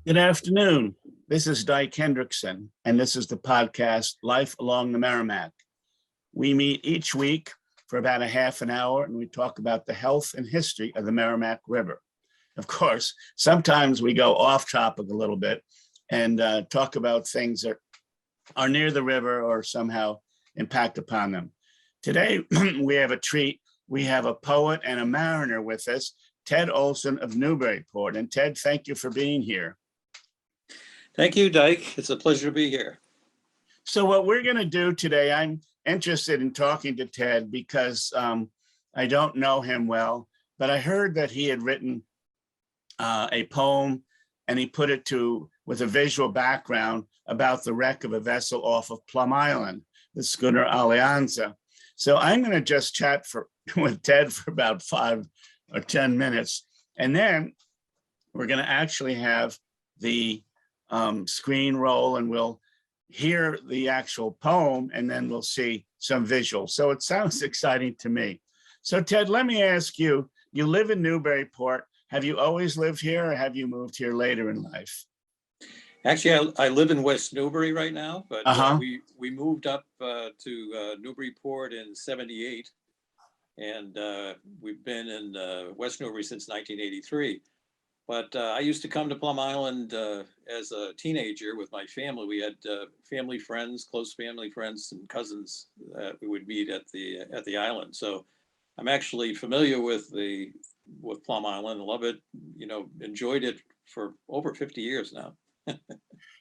Good afternoon. This is Dyke Hendrickson, and this is the podcast Life Along the Merrimack. We meet each week for about a half an hour, and we talk about the health and history of the Merrimack River. Of course, sometimes we go off topic a little bit and talk about things that are near the river or somehow impact upon them. Today, we have a treat. We have a poet and a mariner with us, Ted Olsson of Newburyport. And Ted, thank you for being here. Thank you, Dyke. It's a pleasure to be here. So what we're going to do today, I'm interested in talking to Ted because I don't know him well, but I heard that he had written a poem and he put it with a visual background about the wreck of a vessel off of Plum Island, the schooner Alianza. So I'm going to just chat with Ted for about 5 or 10 minutes. And then we're going to actually have the screen roll and we'll hear the actual poem and then we'll see some visuals. So it sounds exciting to me. So Ted, let me ask you, you live in Newburyport. Have you always lived here or have you moved here later in life? Actually, I live in West Newbury right now, but we moved up to Newburyport in '78, and we've been in West Newbury since 1983. But I used to come to Plum Island as a teenager with my family. We had family friends, close family friends, and cousins that we would meet at the island. So I'm actually familiar with Plum Island. Love it. Enjoyed it for over 50 years now.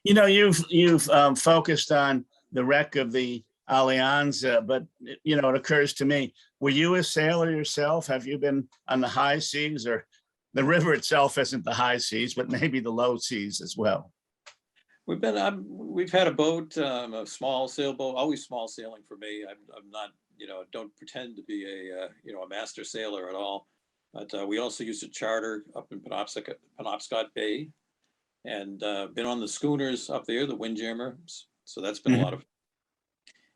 You've focused on the wreck of the Alianza, but it occurs to me, were you a sailor yourself? Have you been on the high seas, or the river itself isn't the high seas, but maybe the low seas as well? We've had a boat, a small sailboat, always small sailing for me. I'm not, don't pretend to be a master sailor at all. But we also used to charter up in Penobscot Bay, and been on the schooners up there, the Windjammers. So that's been a lot of.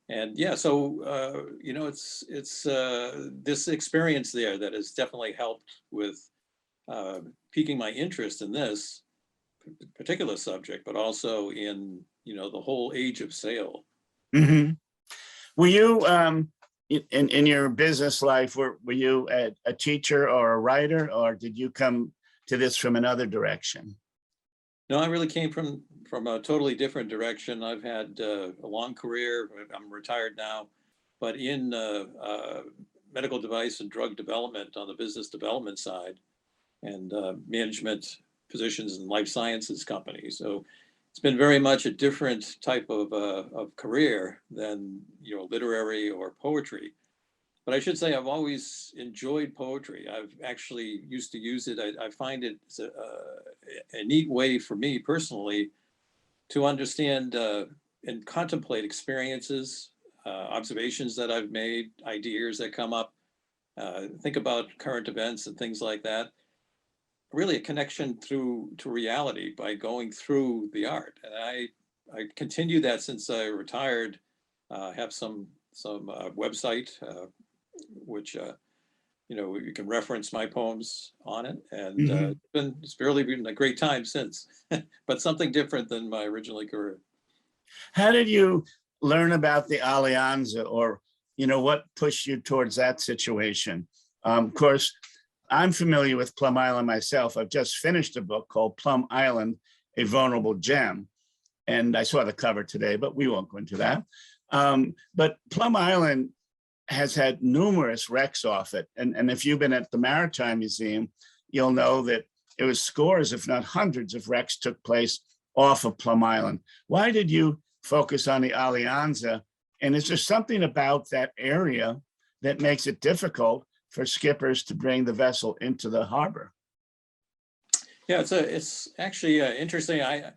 And yeah, so it's this experience there that has definitely helped with piquing my interest in this particular subject, but also in the whole age of sail. Mm-hmm. Were you in your business life? Were you a teacher or a writer, or did you come to this from another direction? No, I really came from a totally different direction. I've had a long career. I'm retired now, but in medical device and drug development on the business development side, and management positions in life sciences companies. So it's been very much a different type of career than literary or poetry. But I should say I've always enjoyed poetry. I've actually used to use it. I find it a neat way for me personally to understand and contemplate experiences, observations that I've made, ideas that come up, think about current events and things like that. Really a connection to reality by going through the art. And I continue that since I retired. Have some website, which you can reference my poems on it, and it's really been a great time since, but something different than my original career. How did you learn about the Alianza, or what pushed you towards that situation? Of course, I'm familiar with Plum Island myself. I've just finished a book called Plum Island, A Vulnerable Gem, and I saw the cover today, but we won't go into that. But Plum Island has had numerous wrecks off it. And if you've been at the Maritime Museum, you'll know that it was scores, if not hundreds of wrecks took place off of Plum Island. Why did you focus on the Alianza? And is there something about that area that makes it difficult for skippers to bring the vessel into the harbor? Yeah, it's actually interesting. I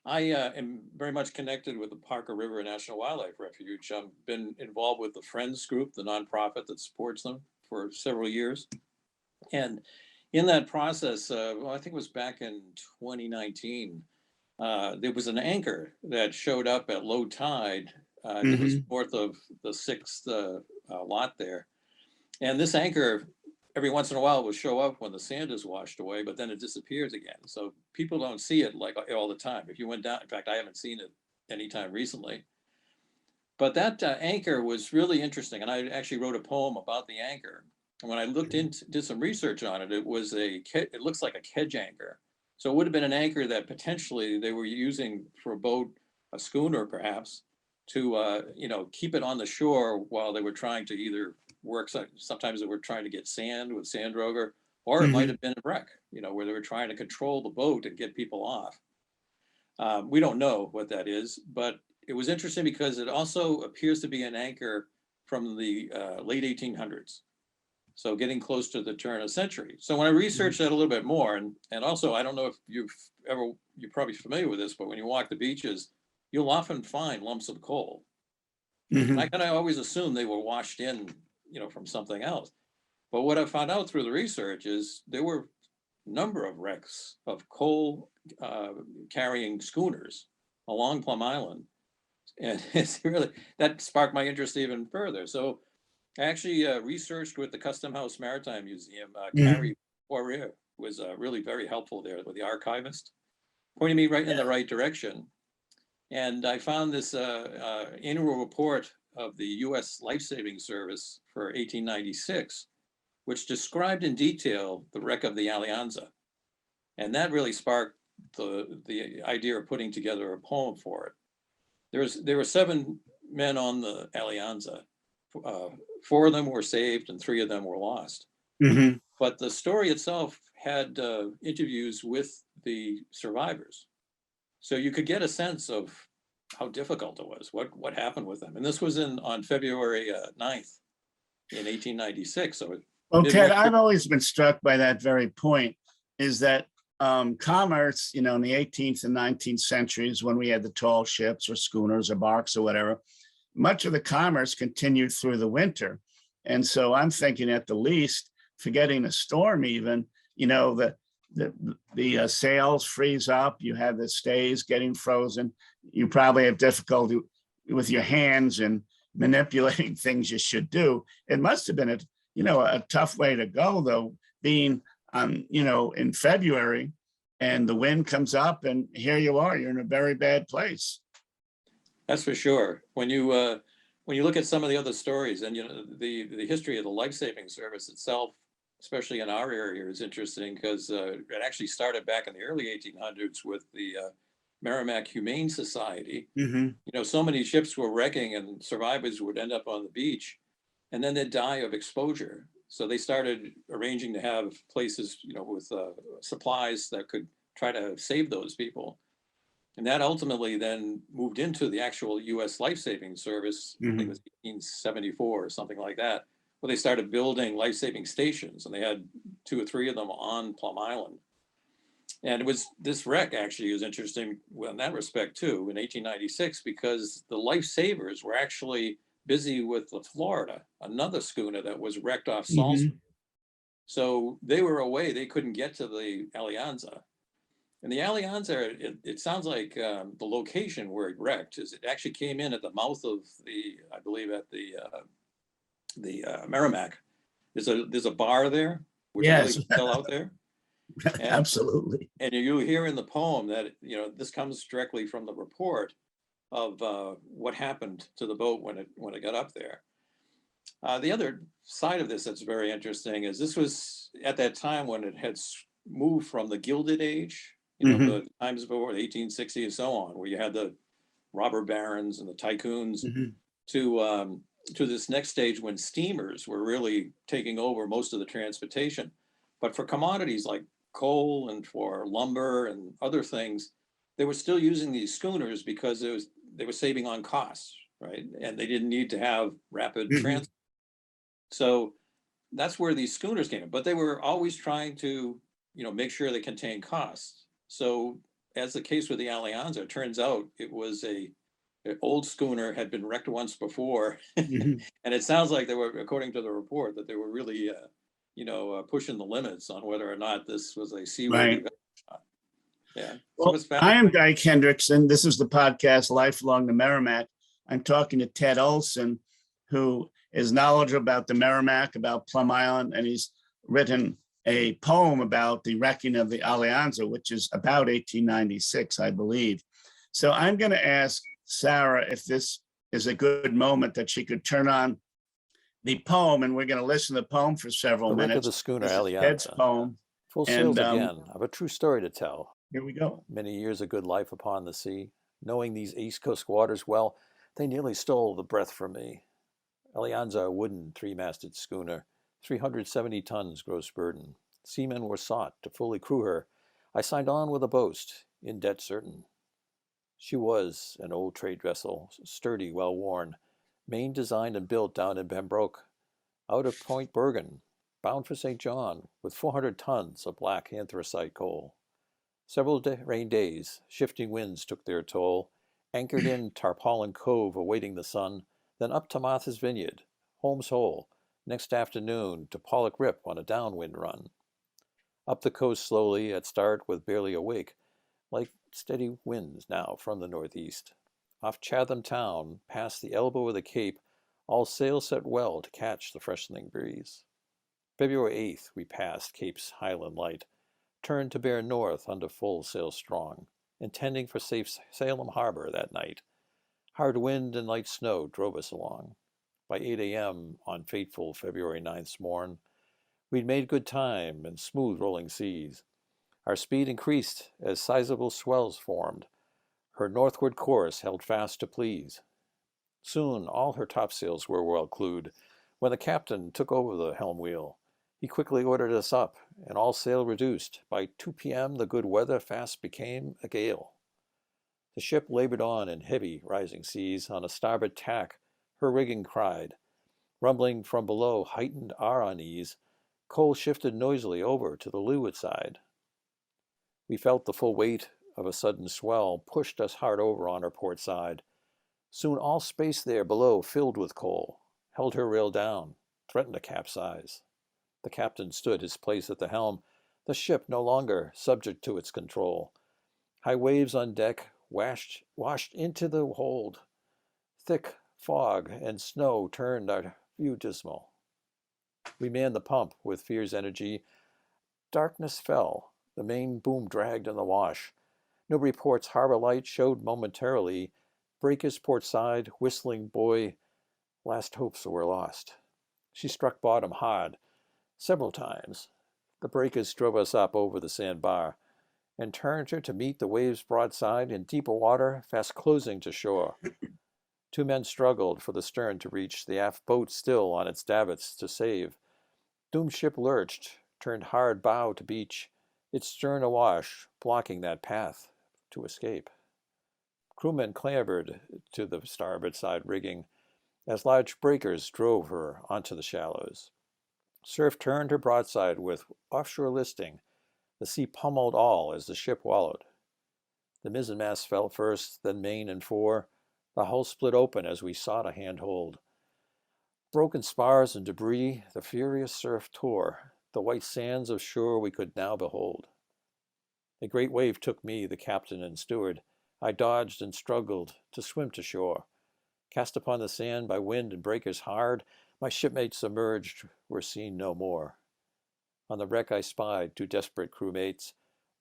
am very much connected with the Parker River National Wildlife Refuge. I've been involved with the Friends group, the nonprofit that supports them, for several years. And in that process, I think it was back in 2019, there was an anchor that showed up at low tide. It was north of the 6th lot there. And this anchor, every once in a while it will show up when the sand is washed away, but then it disappears again. So people don't see it like all the time. If you went down, in fact, I haven't seen it anytime recently. But that anchor was really interesting, and I actually wrote a poem about the anchor. And when I looked into, did some research on it, it looks like a kedge anchor. So it would have been an anchor that potentially they were using for a boat, a schooner perhaps, to keep it on the shore while they were trying to either work. Sometimes they were trying to get sand with sand droger, or it might have been a wreck, where they were trying to control the boat and get people off. We don't know what that is, but it was interesting because it also appears to be an anchor from the late 1800s. So getting close to the turn of the century. So when I researched that a little bit more, and also, I don't know if you're probably familiar with this, but when you walk the beaches, you'll often find lumps of coal. And I kind of always assumed they were washed in, from something else. But what I found out through the research is there were a number of wrecks of coal carrying schooners along Plum Island. And it's really, that sparked my interest even further. So I actually researched with the Custom House Maritime Museum. Carrie Poirier was really very helpful there with the archivist, pointing me right in the right direction. And I found this annual report of the U.S. Lifesaving Service for 1896, which described in detail the wreck of the Alianza. And that really sparked the idea of putting together a poem for it. There were 7 men on the Alianza. 4 of them were saved and 3 of them were lost. But the story itself had interviews with the survivors. So you could get a sense of how difficult it was, what happened with them. And this was on February 9th in 1896. So well, Ted, I've always been struck by that very point, is that commerce, in the 18th and 19th centuries, when we had the tall ships or schooners or barks or whatever, much of the commerce continued through the winter. And so I'm thinking, at the least, forgetting a storm even, the sails freeze up, you have the stays getting frozen, you probably have difficulty with your hands and manipulating things you should do. It must have been a tough way to go, though, being in February and the wind comes up and here you are, you're in a very bad place. That's for sure. When you look at some of the other stories, and the history of the life-saving service itself, especially in our area, is interesting because it actually started back in the early 1800s with the Merrimack Humane Society. So many ships were wrecking and survivors would end up on the beach and then they'd die of exposure. So they started arranging to have places, with supplies that could try to save those people. And that ultimately then moved into the actual U.S. Life-Saving Service. I think it was 1874 or something like that, where they started building life-saving stations, and they had 2 or 3 of them on Plum Island. And this wreck actually is interesting in that respect too, in 1896, because the lifesavers were actually busy with the Florida, another schooner that was wrecked off Salisbury. So they were away; they couldn't get to the Alianza. And the Alianza, it sounds like the location where it wrecked it actually came in at the mouth of I believe at the Merrimack. There's a bar there, which I believe is still out there. And, absolutely. And you hear in the poem that this comes directly from the report of what happened to the boat when it got up there. The other side of this that's very interesting is this was at that time when it had moved from the Gilded Age, the times before the 1860s and so on, where you had the robber barons and the tycoons, to this next stage when steamers were really taking over most of the transportation. But for commodities like coal and for lumber and other things, they were still using these schooners because they were saving on costs, right? And they didn't need to have rapid transport. So that's where these schooners came in. But they were always trying to, make sure they contained costs. So as the case with the Alianza, it turns out it was an old schooner, had been wrecked once before. And it sounds like they were, according to the report, that they were really, pushing the limits on whether or not this was a seaworthy vessel. Yeah. Well, I am Guy Kendrickson. This is the podcast Life Along the Merrimack. I'm talking to Ted Olsson, who is knowledgeable about the Merrimack, about Plum Island, and he's written a poem about the wrecking of the Alianza, which is about 1896, I believe. So I'm going to ask Sarah if this is a good moment that she could turn on the poem, and we're going to listen to the poem for several The wreck of minutes. the schooner This is Ted's Alianza. poem. Full And sails again. I've a true story to tell. here we go. Many years of good life upon the sea. Knowing these East Coast waters well, they nearly stole the breath from me. Alianza, a wooden three-masted schooner, 370 tons gross burden. Seamen were sought to fully crew her. I signed on with a boast, in debt certain. She was an old trade vessel, sturdy, well-worn, main designed and built down in Pembroke, out of Point Bergen, bound for St. John, with 400 tons of black anthracite coal. Several rain days, shifting winds took their toll, anchored in Tarpaulin Cove awaiting the sun, then up to Martha's Vineyard, Holmes Hole, next afternoon to Pollock Rip on a downwind run. Up the coast slowly at start with barely a wake, like steady winds now from the northeast. Off Chatham Town, past the elbow of the Cape, all sail set well to catch the freshening breeze. February 8th we passed Cape's Highland Light, turned to bear north under full sail strong, intending for safe Salem Harbor that night. Hard wind and light snow drove us along. By 8 a.m. on fateful February 9th's morn, we'd made good time in smooth rolling seas. Our speed increased as sizable swells formed. Her northward course held fast to please. Soon all her topsails were well clewed. When the captain took over the helm wheel, he quickly ordered us up, and all sail reduced. By 2 p.m. the good weather fast became a gale. The ship labored on in heavy rising seas. On a starboard tack her rigging cried. Rumbling from below heightened our unease. Coal shifted noisily over to the leeward side. We felt the full weight of a sudden swell pushed us hard over on her port side. Soon all space there below filled with coal, held her rail down, threatened to capsize. The captain stood his place at the helm, the ship no longer subject to its control. High waves on deck washed into the hold. Thick fog and snow turned our view dismal. We manned the pump with fierce energy. Darkness fell. The main boom dragged in the wash. No reports harbor light showed momentarily. Breakers port side, whistling buoy. Last hopes were lost. She struck bottom hard, several times. The breakers drove us up over the sandbar, and turned her to meet the waves broadside in deeper water, fast closing to shore. 2 men struggled for the stern to reach the aft boat still on its davits to save. Doomed ship lurched, turned hard bow to beach, its stern awash, blocking that path to escape. Crewmen clambered to the starboard side rigging as large breakers drove her onto the shallows. Surf turned her broadside with offshore listing. The sea pummeled all as the ship wallowed. The mizzenmast fell first, then main and fore. The hull split open as we sought a handhold. Broken spars and debris the furious surf tore. The white sands of shore we could now behold. A great wave took me, the captain and steward. I dodged and struggled to swim to shore. Cast upon the sand by wind and breakers hard, my shipmates submerged were seen no more. On the wreck I spied 2 desperate crewmates,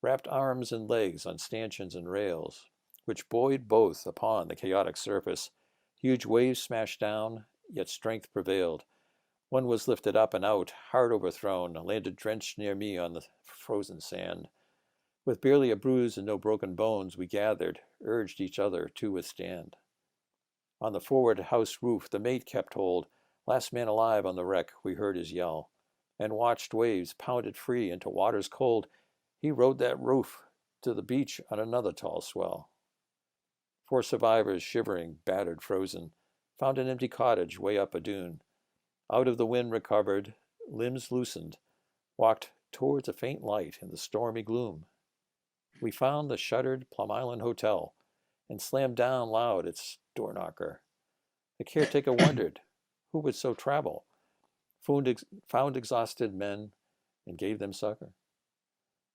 wrapped arms and legs on stanchions and rails, which buoyed both upon the chaotic surface. Huge waves smashed down, yet strength prevailed. One was lifted up and out, hard overthrown, landed drenched near me on the frozen sand. With barely a bruise and no broken bones, we gathered, urged each other to withstand. On the forward house roof, the mate kept hold. Last man alive on the wreck, we heard his yell, and watched waves pounded free into waters cold. He rode that roof to the beach on another tall swell. 4 survivors, shivering, battered, frozen, found an empty cottage way up a dune. Out of the wind recovered, limbs loosened, walked towards a faint light in the stormy gloom. We found the shuttered Plum Island Hotel and slammed down loud its door knocker. The caretaker wondered who would so travel, found exhausted men and gave them succor.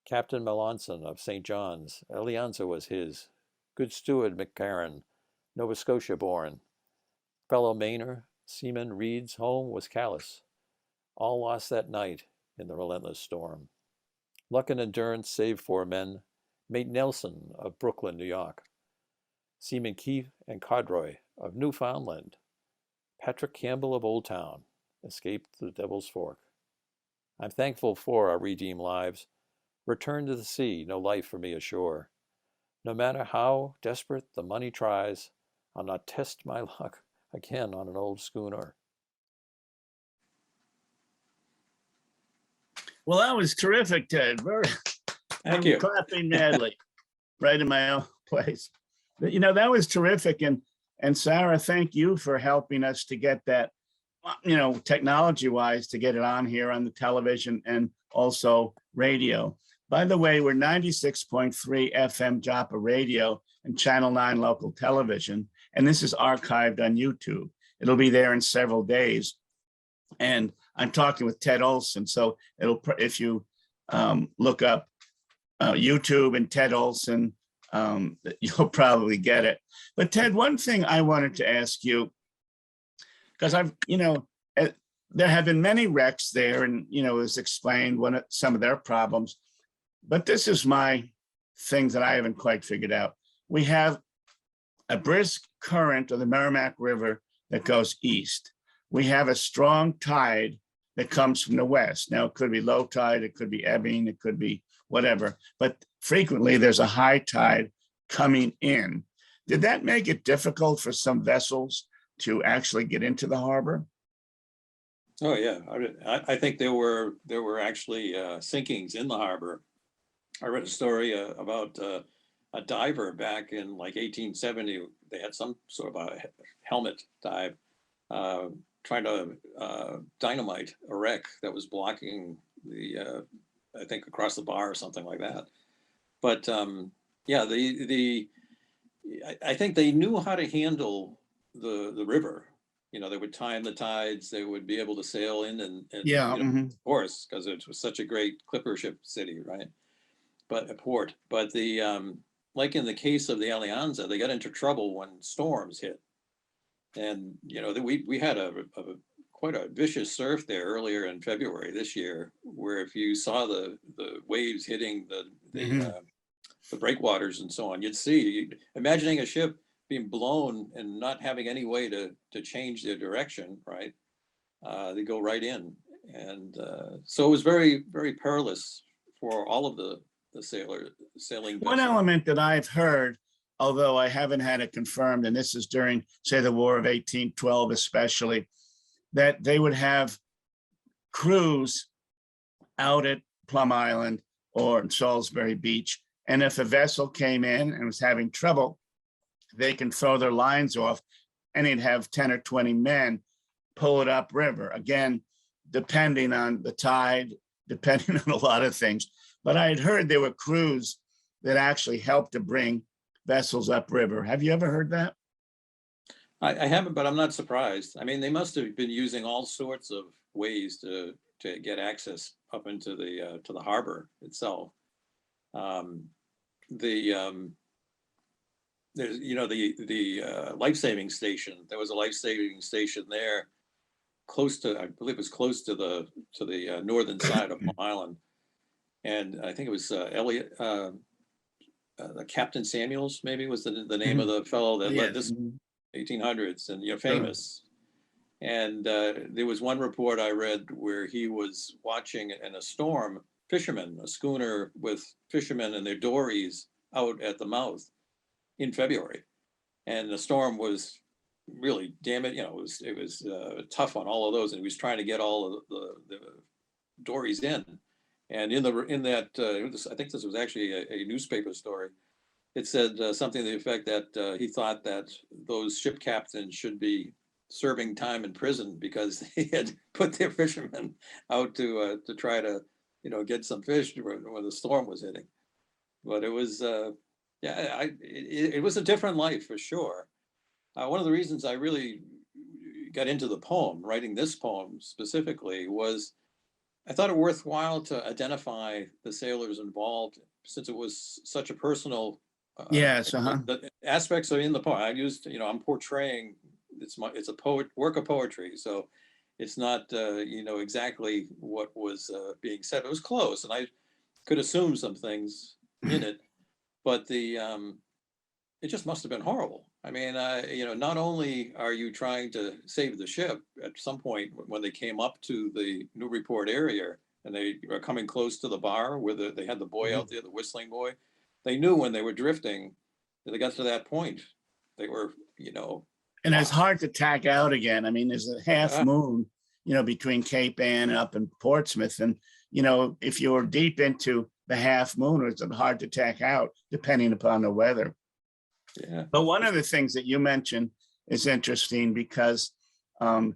Captain Olsson of St. John's, Alianza was his. Good steward McCarran, Nova Scotia born. Fellow Mainer, seaman Reed's home was callous. All lost that night in the relentless storm. Luck and endurance saved 4 men, mate Nelson of Brooklyn, New York, Seaman Keefe and Codroy of Newfoundland, Patrick Campbell of Old Town escaped the Devil's Fork. I'm thankful for our redeemed lives. Return to the sea, no life for me ashore. No matter how desperate the money tries, I'll not test my luck again on an old schooner. Well, that was terrific, Ted. Thank I'm you. clapping madly right in my own place. But, that was terrific. And Sarah, thank you for helping us to get that, technology wise, to get it on here on the television and also radio. By the way, we're 96.3 FM Joppa Radio and Channel 9 local television. And this is archived on YouTube. It'll be there in several days. And I'm talking with Ted Olsson. So if you look up YouTube and Ted Olsson, you'll probably get it. But Ted, one thing I wanted to ask you, because there have been many wrecks there, and as explained some of their problems. But this is my thing that I haven't quite figured out. We have a brisk current of the Merrimack River that goes east. We have a strong tide that comes from the west. Now, it could be low tide, it could be ebbing, it could be whatever, but frequently there's a high tide coming in. Did that make it difficult for some vessels to actually get into the harbor? Oh yeah, I think there were actually sinkings in the harbor. I read a story about a diver back in like 1870. They had some sort of a helmet dive trying to dynamite a wreck that was blocking the, I think across the bar or something like that. But yeah, I think they knew how to handle the river. They would time the tides. They would be able to sail in and Yeah. of course, because it was such a great clipper ship city, right? But a port. But like in the case of the Alianza, they got into trouble when storms hit. And we had quite a vicious surf there earlier in February this year, where if you saw the waves hitting the breakwaters and so on, you'd see, imagining a ship being blown and not having any way to change their direction, right? They go right in. And so it was very, very perilous for all of the sailing One vessels. element that I've heard, although I haven't had it confirmed, and this is during, say, the War of 1812 especially, that they would have crews out at Plum Island or Salisbury Beach. And if a vessel came in and was having trouble, they can throw their lines off and they'd have 10 or 20 men pull it upriver. Again, depending on the tide, depending on a lot of things. But I had heard there were crews that actually helped to bring vessels upriver. Have you ever heard that? I haven't, but I'm not surprised. I mean, they must have been using all sorts of ways to get access up into the harbor itself. There's the life-saving station. There was a life-saving station there, close to, I believe it was close to the northern side of Long Island, and I think it was Elliot. Captain Samuels maybe was the name of the fellow that led this 1800s, and famous. And there was one report I read where he was watching in a storm, fishermen, a schooner with fishermen and their dories out at the mouth in February, and the storm was really damaged. It was tough on all of those, and he was trying to get all of the dories in. And in that, I think this was actually a newspaper story. It said something to the effect that he thought that those ship captains should be serving time in prison because they had put their fishermen out to try to get some fish when the storm was hitting. But it was it was a different life for sure. One of the reasons I really got into the poem, writing this poem specifically, was I thought it worthwhile to identify the sailors involved, since it was such a personal. Yes. The aspects are in the poem. I used, I'm portraying. It's a work of poetry. So it's not, exactly what was being said. It was close, and I could assume some things in it, but it just must have been horrible. I mean, not only are you trying to save the ship at some point when they came up to the Newburyport area and they were coming close to the bar where they had the boy out there, the whistling boy, they knew when they were drifting, they got to that point, they were, And it's lost. hard to tack out again. I mean, there's a half moon, between Cape Ann and up in Portsmouth. And, if you're deep into the half moon, it's hard to tack out depending upon the weather. Yeah. But one of the things that you mentioned is interesting because the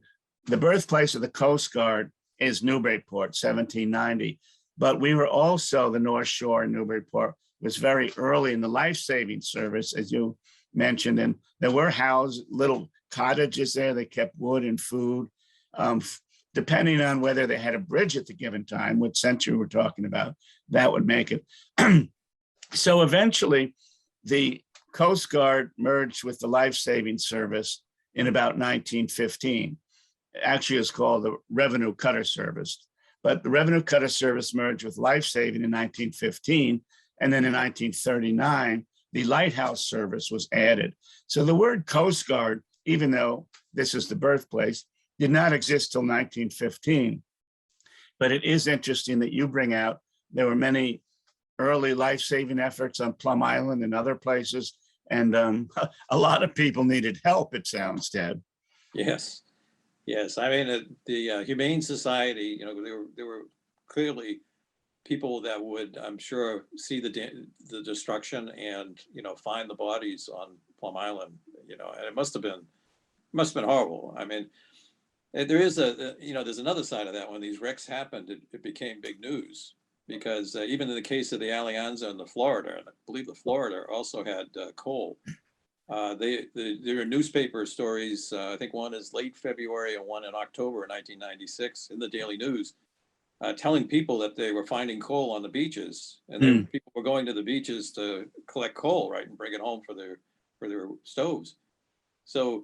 birthplace of the Coast Guard is Newburyport, 1790. But we were also, the North Shore in Newburyport was very early in the life-saving service, as you mentioned. And there were little cottages there. They kept wood and food, depending on whether they had a bridge at the given time, which century we're talking about, that would make it. So eventually, the Coast Guard merged with the life-saving service in about 1915. Actually, it's called the Revenue Cutter Service. But the Revenue Cutter Service merged with life-saving in 1915. And then in 1939, the Lighthouse Service was added. So the word Coast Guard, even though this is the birthplace, did not exist till 1915. But it is interesting that you bring out there were many early life-saving efforts on Plum Island and other places. And a lot of people needed help, it sounds, Ted. Yes. Yes. I mean, the Humane Society, there were clearly people that would, I'm sure, see the destruction and, find the bodies on Plum Island, and it must have been horrible. I mean, there is there's another side of that. When these wrecks happened, it became big news. Because even in the case of the Alianza and the Florida, and I believe the Florida also had coal. There are newspaper stories. I think one is late February and one in October 1996 in the Daily News, telling people that they were finding coal on the beaches, and people were going to the beaches to collect coal, right, and bring it home for their stoves. So,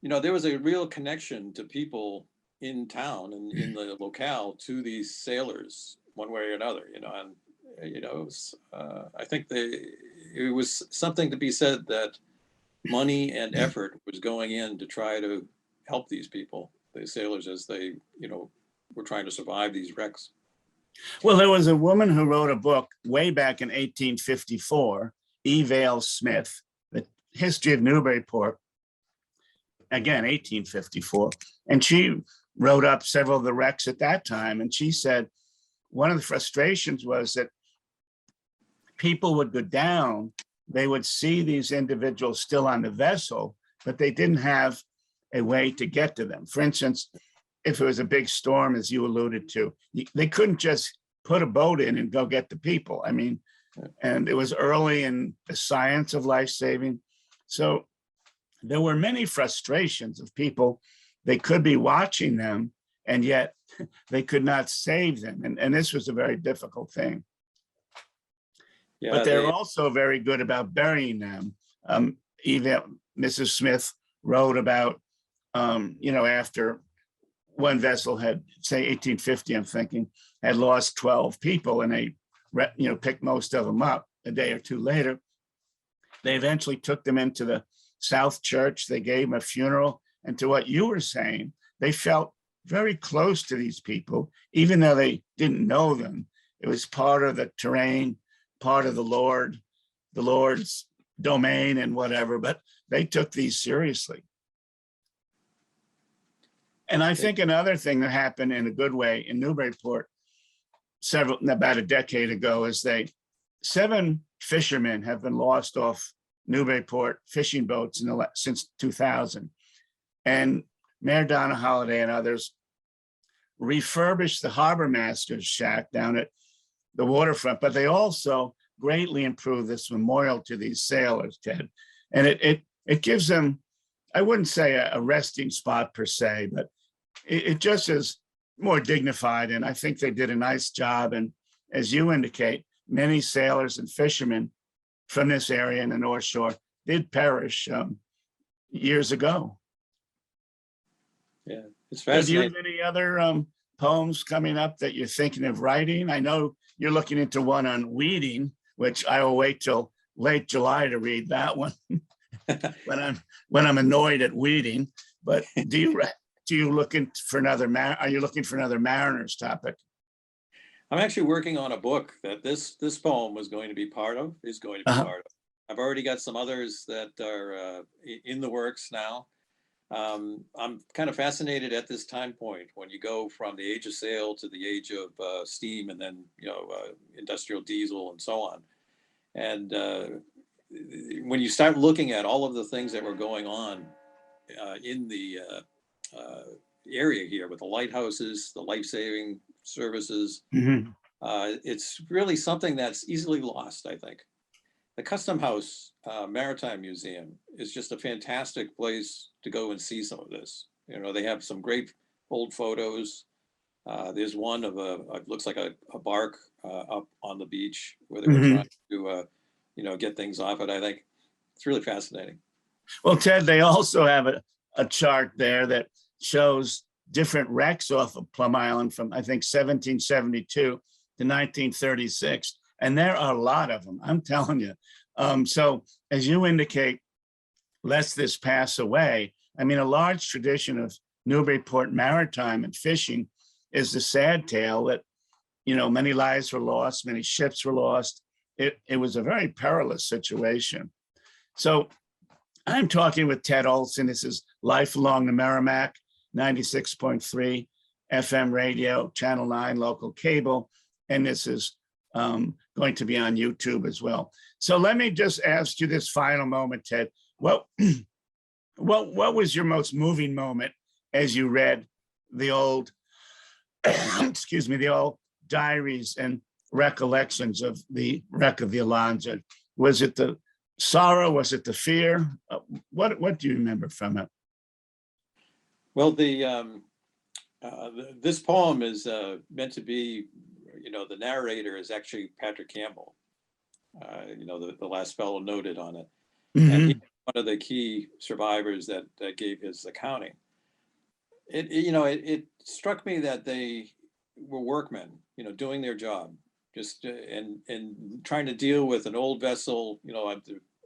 there was a real connection to people in town and in the locale to these sailors, one way or another, and it was, I think it was something to be said that money and effort was going in to try to help these people, the sailors, as they, were trying to survive these wrecks. Well, there was a woman who wrote a book way back in 1854, E. Vale Smith, The History of Newburyport, again, 1854. And she wrote up several of the wrecks at that time. And she said, one of the frustrations was that people would go down, they would see these individuals still on the vessel, but they didn't have a way to get to them. For instance, if it was a big storm, as you alluded to, they couldn't just put a boat in and go get the people. I mean, and it was early in the science of life-saving. So there were many frustrations of people. They could be watching them, and yet they could not save them. And this was a very difficult thing. Yeah, but they're also very good about burying them. Even Mrs. Smith wrote about, after one vessel had, say 1850, I'm thinking, had lost 12 people, and they, picked most of them up a day or two later. They eventually took them into the South Church. They gave them a funeral. And to what you were saying, they felt very close to these people, even though they didn't know them. It was part of the terrain, part of the Lord's domain and whatever, but they took these seriously. And I think another thing that happened in a good way in Newburyport about a decade ago is 7 fishermen have been lost off Newburyport fishing boats since 2000. And Mayor Donna Holiday and others refurbished the harbor master's shack down at the waterfront, but they also greatly improved this memorial to these sailors, Ted. And it gives them, I wouldn't say a resting spot per se, but it just is more dignified. And I think they did a nice job. And as you indicate, many sailors and fishermen from this area in the North Shore did perish years ago. Yeah, It's So do you fascinating. have any other poems coming up that you're thinking of writing? I know you're looking into one on weeding, which I will wait till late July to read that one when I'm annoyed at weeding. But do you looking for another are you looking for another Mariners topic? I'm actually working on a book that this poem was going to be part of, is going to be Uh-huh. part of. I've already got some others that are in the works now. I'm kind of fascinated at this time point when you go from the age of sail to the age of steam, and then industrial diesel and so on. And when you start looking at all of the things that were going on in the area here with the lighthouses, the life-saving services, Mhm. it's really something that's easily lost, I think. The Custom House Maritime Museum is just a fantastic place to go and see some of this. They have some great old photos. There's one of it looks like a bark up on the beach where they were Mhm. trying to, get things off it. I think it's really fascinating. Well, Ted, they also have a chart there that shows different wrecks off of Plum Island from, I think, 1772 to 1936. And there are a lot of them, I'm telling you. So as you indicate, lest this pass away, I mean, a large tradition of Newburyport maritime and fishing is the sad tale that, many lives were lost, many ships were lost. It was a very perilous situation. So I'm talking with Ted Olsson. This is Life Along the Merrimack, 96.3 FM radio, Channel 9 local cable. And this is going to be on YouTube as well. So let me just ask you this final moment, Ted. What was your most moving moment as you read the old, the old diaries and recollections of the wreck of the Alianza? Was it the sorrow? Was it the fear? What do you remember from it? Well, this poem is meant to be, the narrator is actually Patrick Campbell, the last fellow noted on it. And he's one of the key survivors that gave his accounting. It struck me that they were workmen, doing their job, just and trying to deal with an old vessel.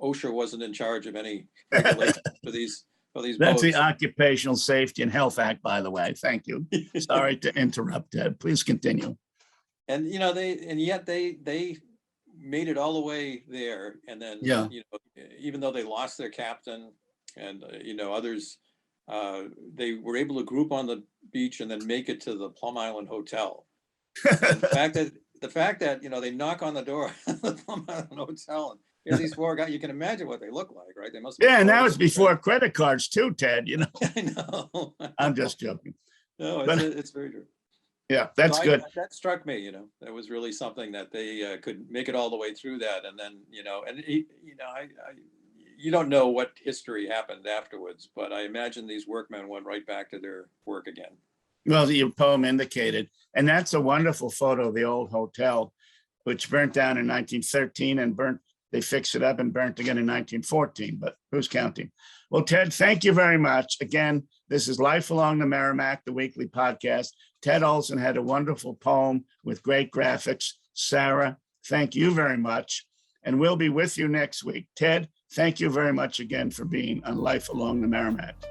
OSHA wasn't in charge of any regulations for these That's boats. the Occupational Safety and Health Act, by the way. Thank you. Sorry to interrupt, Ted. Please continue. And yet they made it all the way there, and then Yeah. even though they lost their captain and others, they were able to group on the beach and then make it to the Plum Island Hotel. And the fact that they knock on the door of the Plum Island Hotel, and here's these four guys. You can imagine what they look like, right? They must. Yeah, and that was before credit cards too, Ted. I know. I'm just joking. No, But- it's very true. Yeah, that's So good. That struck me. That was really something that they could make it all the way through that, and then you don't know what history happened afterwards, but I imagine these workmen went right back to their work again. Well, your poem indicated, and that's a wonderful photo of the old hotel, which burnt down in 1913 and they fixed it up and burnt again in 1914, but who's counting? Well, Ted, thank you very much. Again, this is Life Along the Merrimack, the weekly podcast. Ted Olsson had a wonderful poem with great graphics. Sarah, thank you very much. And we'll be with you next week. Ted, thank you very much again for being on Life Along the Merrimack.